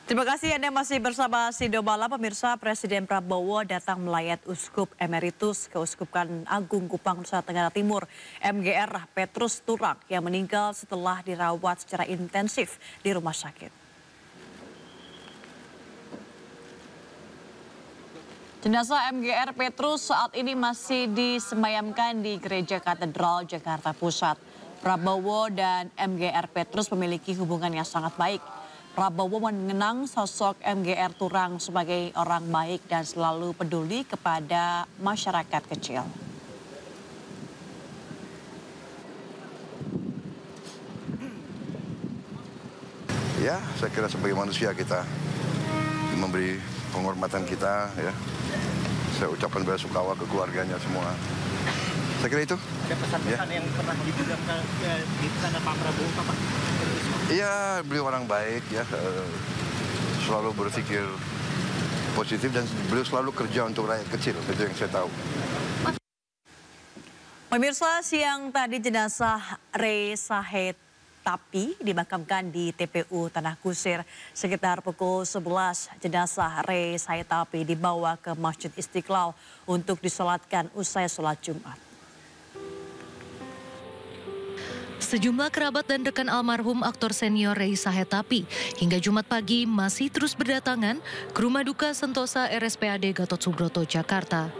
Terima kasih Anda masih bersama Sido Malam. Pemirsa, Presiden Prabowo datang melayat Uskup Emeritus Keuskupan Agung Kupang, Nusa Tenggara Timur, MGR Petrus Turang, yang meninggal setelah dirawat secara intensif di rumah sakit. Jenazah MGR Petrus saat ini masih disemayamkan di Gereja Katedral Jakarta Pusat. Prabowo dan MGR Petrus memiliki hubungan yang sangat baik. Prabowo mengenang sosok MGR Turang sebagai orang baik dan selalu peduli kepada masyarakat kecil. Ya, saya kira sebagai manusia kita memberi penghormatan kita, ya. Saya ucapkan bela sungkawa ke keluarganya semua. Saya kira itu. Ada pesan-pesan yang pernah dibilang di sana Pak Prabowo, Pak? Iya, beliau orang baik, ya. Selalu berpikir positif dan beliau selalu kerja untuk rakyat kecil. Itu yang saya tahu. Pemirsa, siang tadi jenazah Rey Sahetapi dimakamkan di TPU Tanah Kusir. Sekitar pukul 11, jenazah Rey Sahetapi dibawa ke Masjid Istiqlal untuk disolatkan usai sholat Jumat. Sejumlah kerabat dan rekan almarhum aktor senior Rey Sahetapi hingga Jumat pagi masih terus berdatangan ke rumah duka Sentosa RSPAD Gatot Subroto, Jakarta.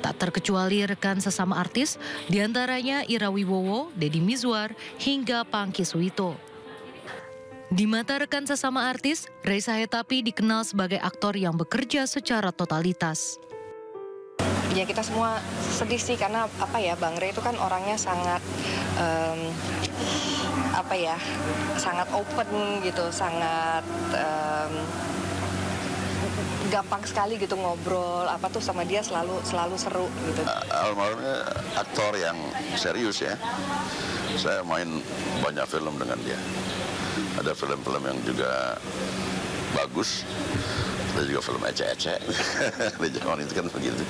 Tak terkecuali rekan sesama artis, diantaranya Ira Wibowo, Deddy Mizwar, hingga Pangky Suwito. Di mata rekan sesama artis, Rey Sahetapi dikenal sebagai aktor yang bekerja secara totalitas. Ya kita semua sedih sih karena Bang Rey itu kan orangnya sangat sangat open gitu, sangat gampang sekali gitu ngobrol sama dia selalu seru gitu. Almarhumnya aktor yang serius ya. Saya main banyak film dengan dia. Ada film-film yang juga bagus. Ada juga film ecek-ecek. Di zaman itu kan begitu.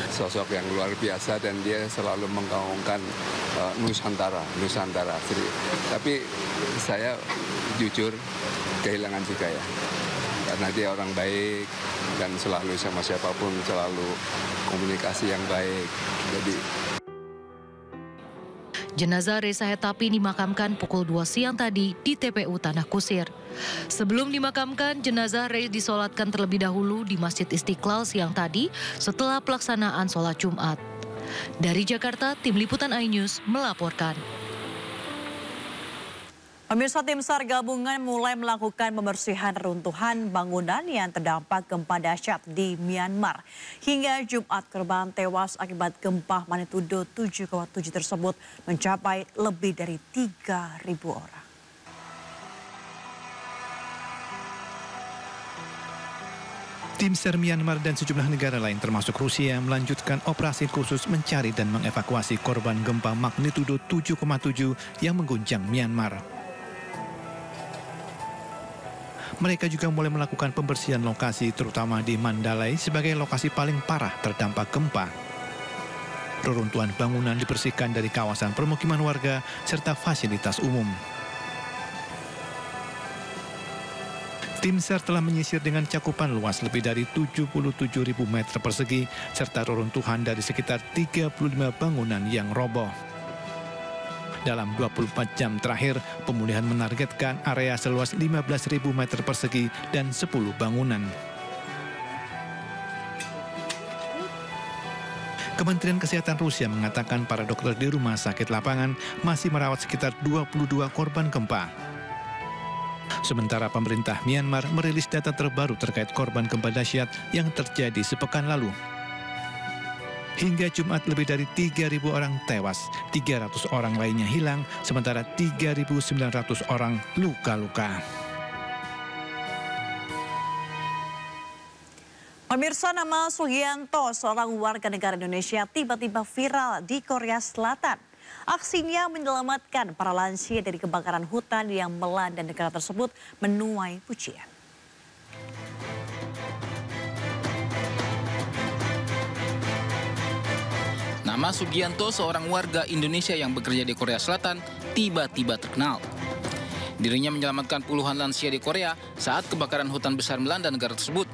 Sosok yang luar biasa dan dia selalu menggaungkan Nusantara. Tapi saya jujur kehilangan juga ya. Karena dia orang baik dan selalu sama siapapun selalu komunikasi yang baik. Jadi jenazah Rey Sahetapi dimakamkan pukul 2 siang tadi di TPU Tanah Kusir. Sebelum dimakamkan, jenazah Rey disolatkan terlebih dahulu di Masjid Istiqlal siang tadi setelah pelaksanaan sholat Jumat. Dari Jakarta, Tim Liputan iNews melaporkan. Pemirsa, tim SAR gabungan mulai melakukan pembersihan reruntuhan bangunan yang terdampak gempa dahsyat di Myanmar. Hingga Jumat, korban tewas akibat gempa magnitudo 7,7 tersebut mencapai lebih dari 3.000 orang. Tim SAR Myanmar dan sejumlah negara lain termasuk Rusia melanjutkan operasi khusus mencari dan mengevakuasi korban gempa magnitudo 7,7 yang mengguncang Myanmar. Mereka juga mulai melakukan pembersihan lokasi terutama di Mandalay sebagai lokasi paling parah terdampak gempa. Reruntuhan bangunan dibersihkan dari kawasan permukiman warga serta fasilitas umum. Tim SAR telah menyisir dengan cakupan luas lebih dari 77.000 meter persegi serta reruntuhan dari sekitar 35 bangunan yang roboh. Dalam 24 jam terakhir, pemulihan menargetkan area seluas 15.000 meter persegi dan 10 bangunan. Kementerian Kesehatan Rusia mengatakan para dokter di rumah sakit lapangan masih merawat sekitar 22 korban gempa. Sementara pemerintah Myanmar merilis data terbaru terkait korban gempa dahsyat yang terjadi sepekan lalu. Hingga Jumat lebih dari 3.000 orang tewas, 300 orang lainnya hilang, sementara 3.900 orang luka-luka. Pemirsa, nama Sugianto, seorang warga negara Indonesia, tiba-tiba viral di Korea Selatan. Aksinya menyelamatkan para lansia dari kebakaran hutan yang melanda negara tersebut menuai pujian. Nama Sugianto, seorang warga Indonesia yang bekerja di Korea Selatan, tiba-tiba terkenal. Dirinya menyelamatkan puluhan lansia di Korea saat kebakaran hutan besar melanda negara tersebut.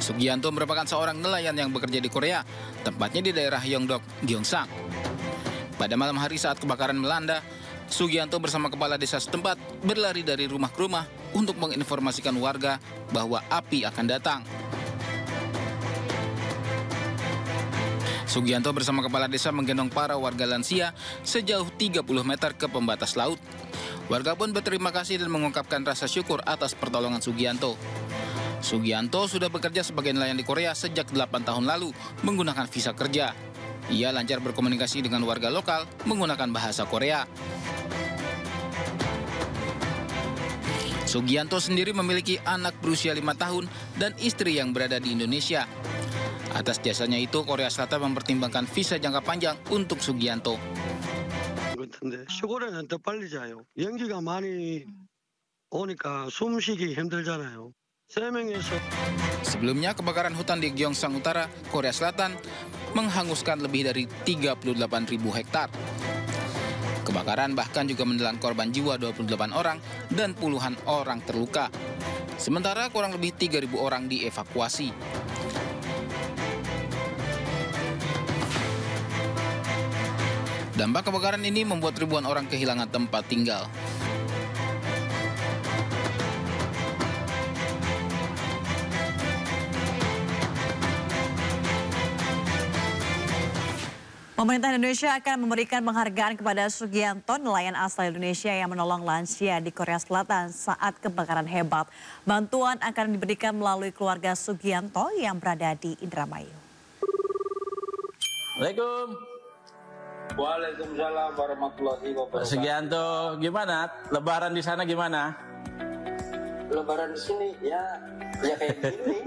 Sugianto merupakan seorang nelayan yang bekerja di Korea, tempatnya di daerah Yeongdeok, Gyeongsang. Pada malam hari saat kebakaran melanda, Sugianto bersama kepala desa setempat berlari dari rumah ke rumah untuk menginformasikan warga bahwa api akan datang. Sugianto bersama kepala desa menggendong para warga lansia sejauh 30 meter ke pembatas laut. Warga pun berterima kasih dan mengungkapkan rasa syukur atas pertolongan Sugianto. Sugianto sudah bekerja sebagai nelayan di Korea sejak 8 tahun lalu menggunakan visa kerja. Ia lancar berkomunikasi dengan warga lokal menggunakan bahasa Korea. Sugianto sendiri memiliki anak berusia 5 tahun dan istri yang berada di Indonesia. Atas jasanya itu, Korea Selatan mempertimbangkan visa jangka panjang untuk Sugianto. 시골에는 더 빨리 자요. 연기가 많이 오니까 숨쉬기 힘들잖아요. Sebelumnya, kebakaran hutan di Gyeongsang Utara, Korea Selatan, menghanguskan lebih dari 38.000 hektar. Kebakaran bahkan juga menelan korban jiwa 28 orang dan puluhan orang terluka. Sementara kurang lebih 3.000 orang dievakuasi. Dampak kebakaran ini membuat ribuan orang kehilangan tempat tinggal. Pemerintah Indonesia akan memberikan penghargaan kepada Sugianto, nelayan asal Indonesia yang menolong lansia di Korea Selatan saat kebakaran hebat. Bantuan akan diberikan melalui keluarga Sugianto yang berada di Indramayu. Assalamualaikum. Waalaikumsalam warahmatullahi wabarakatuh. Sugianto, gimana? Lebaran di sana gimana? Lebaran di sini ya kayak gini.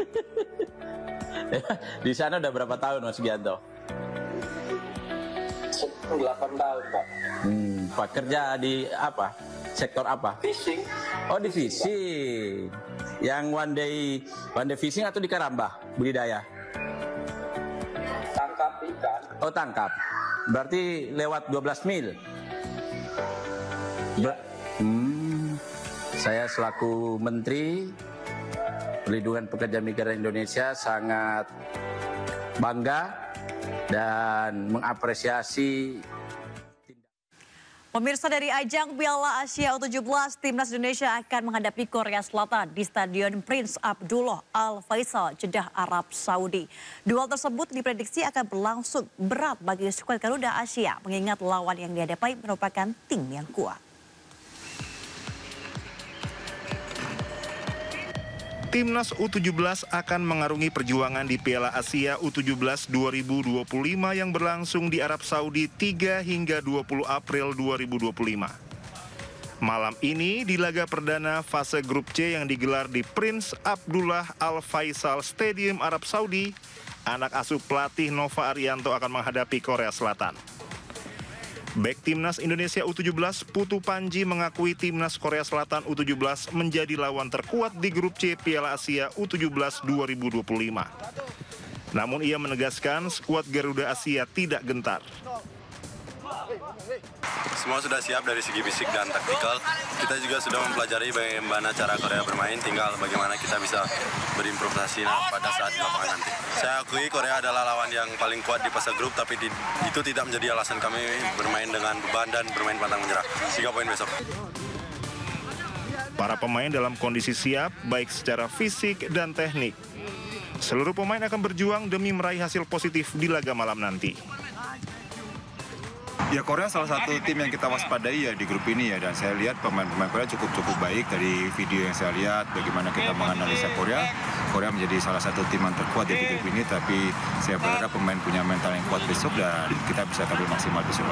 Di sana udah berapa tahun Mas Sugianto? 8 tahun, Pak. Pak kerja di apa? Sektor apa? Fishing. Oh, di fishing. Yang one day fishing atau di Karambah budidaya? Tangkap ikan. Oh, tangkap. Berarti lewat 12 mil. Saya selaku Menteri Perlindungan Pekerja Migran Indonesia sangat bangga dan mengapresiasi. Pemirsa, dari ajang Piala Asia U17, Timnas Indonesia akan menghadapi Korea Selatan di Stadion Prince Abdullah Al Faisal, Jeddah, Arab Saudi. Duel tersebut diprediksi akan berlangsung berat bagi skuad Garuda Asia, mengingat lawan yang dihadapi merupakan tim yang kuat. Timnas U17 akan mengarungi perjuangan di Piala Asia U17 2025 yang berlangsung di Arab Saudi 3 hingga 20 April 2025. Malam ini di laga perdana fase grup C yang digelar di Prince Abdullah Al Faisal Stadium Arab Saudi, anak asuh pelatih Nova Arianto akan menghadapi Korea Selatan. Bek Timnas Indonesia U17 Putu Panji mengakui Timnas Korea Selatan U17 menjadi lawan terkuat di grup C Piala Asia U17 2025. Namun ia menegaskan skuad Garuda Asia tidak gentar. Semua sudah siap dari segi fisik dan taktikal. Kita juga sudah mempelajari bagaimana cara Korea bermain, tinggal bagaimana kita bisa berimprovisasi pada saat di lapangan nanti. Saya akui Korea adalah lawan yang paling kuat di fase grup, tapi itu tidak menjadi alasan kami bermain dengan beban dan bermain pantang menyerah. 3 poin besok. Para pemain dalam kondisi siap, baik secara fisik dan teknik. Seluruh pemain akan berjuang demi meraih hasil positif di laga malam nanti. Ya, Korea salah satu tim yang kita waspadai ya di grup ini ya, dan saya lihat pemain-pemain Korea cukup baik. Dari video yang saya lihat bagaimana kita menganalisa Korea menjadi salah satu tim yang terkuat di grup ini, tapi saya berharap pemain punya mental yang kuat besok dan kita bisa tampil maksimal besok.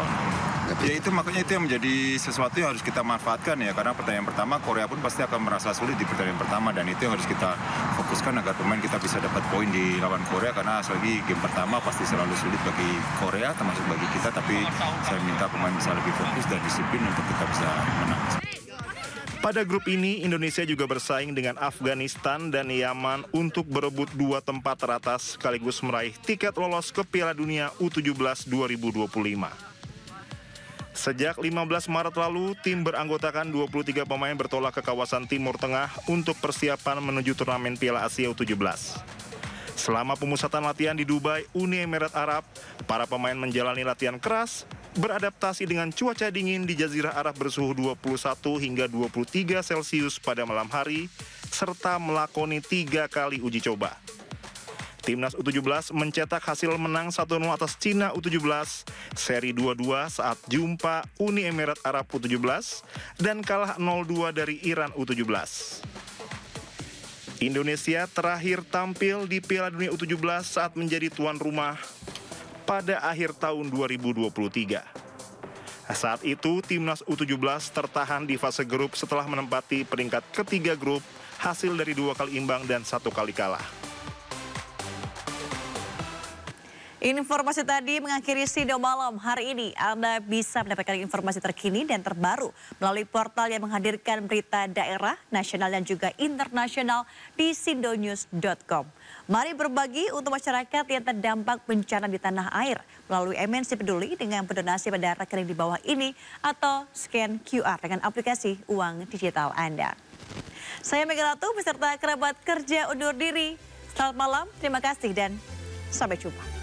Ya itu makanya itu yang menjadi sesuatu yang harus kita manfaatkan ya, karena pertandingan pertama Korea pun pasti akan merasa sulit di pertandingan pertama, dan itu yang harus kita fokuskan agar pemain kita bisa dapat poin di lawan Korea, karena selagi game pertama pasti selalu sulit bagi Korea termasuk bagi kita, tapi saya minta pemain bisa lebih fokus dan disiplin untuk kita bisa menang. Pada grup ini, Indonesia juga bersaing dengan Afghanistan dan Yaman untuk berebut 2 tempat teratas sekaligus meraih tiket lolos ke Piala Dunia U17 2025. Sejak 15 Maret lalu, tim beranggotakan 23 pemain bertolak ke kawasan Timur Tengah untuk persiapan menuju turnamen Piala Asia U17. Selama pemusatan latihan di Dubai, Uni Emirat Arab, para pemain menjalani latihan keras, beradaptasi dengan cuaca dingin di Jazirah Arab bersuhu 21 hingga 23 Celcius pada malam hari, serta melakoni 3 kali uji coba. Timnas U17 mencetak hasil menang 1-0 atas Cina U17, seri 2-2 saat jumpa Uni Emirat Arab U17, dan kalah 0-2 dari Iran U17. Indonesia terakhir tampil di Piala Dunia U17 saat menjadi tuan rumah pada akhir tahun 2023. Saat itu, Timnas U17 tertahan di fase grup setelah menempati peringkat ketiga grup, hasil dari 2 kali imbang dan 1 kali kalah. Informasi tadi mengakhiri Sido Malam hari ini. Anda bisa mendapatkan informasi terkini dan terbaru melalui portal yang menghadirkan berita daerah, nasional dan juga internasional di sindonews.com. Mari berbagi untuk masyarakat yang terdampak bencana di tanah air melalui MNC Peduli dengan berdonasi pada rekening di bawah ini atau scan QR dengan aplikasi uang digital Anda. Saya Mega Ratu beserta kerabat kerja undur diri. Selamat malam, terima kasih dan sampai jumpa.